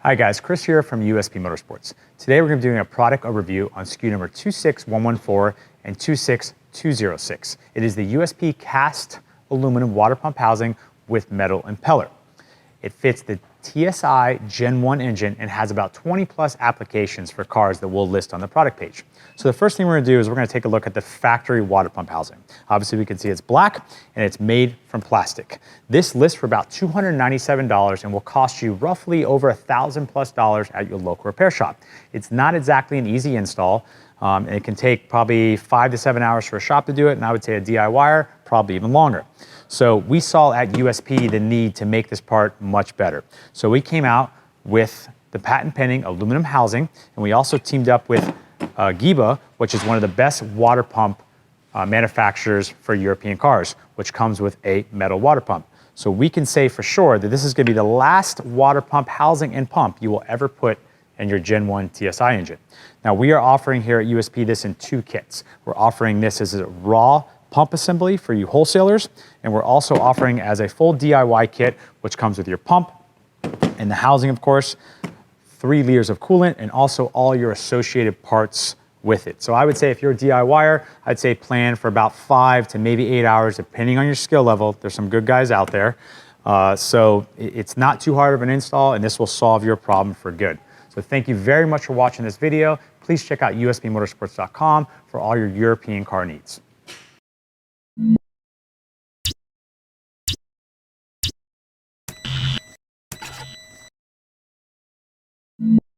Hi guys, Chris here from USP Motorsports. Today we're going to be doing a product overview on SKU number 26114 and 26206. It is the USP cast aluminum water pump housing with metal impeller. It fits the TSI Gen 1 engine and has about 20 plus applications for cars that we'll list on the product page. So the first thing we're going to do is we're going to take a look at the factory water pump housing. Obviously we can see it's black and it's made from plastic. This lists for about $297 and will cost you roughly over $1,000 plus at your local repair shop. It's not exactly an easy install. And it can take probably 5 to 7 hours for a shop to do it, and I would say a DIYer probably even longer. So we saw at USP the need to make this part much better. So we came out with the patent pending aluminum housing, and we also teamed up with GEBA, which is one of the best water pump manufacturers for European cars, which comes with a metal water pump. So we can say for sure that this is going to be the last water pump housing and pump you will ever put in your Gen 1 TSI engine. Now we are offering here at USP this in 2 kits. We're offering this as a raw pump assembly for you wholesalers, and we're also offering as a full DIY kit, which comes with your pump and the housing, of course, 3 liters of coolant, and also all your associated parts with it. So I would say if you're a DIYer, I'd say plan for about 5 to maybe 8 hours, depending on your skill level. There's some good guys out there. So it's not too hard of an install, and this will solve your problem for good. So thank you very much for watching this video. Please check out uspmotorsports.com for all your European car needs.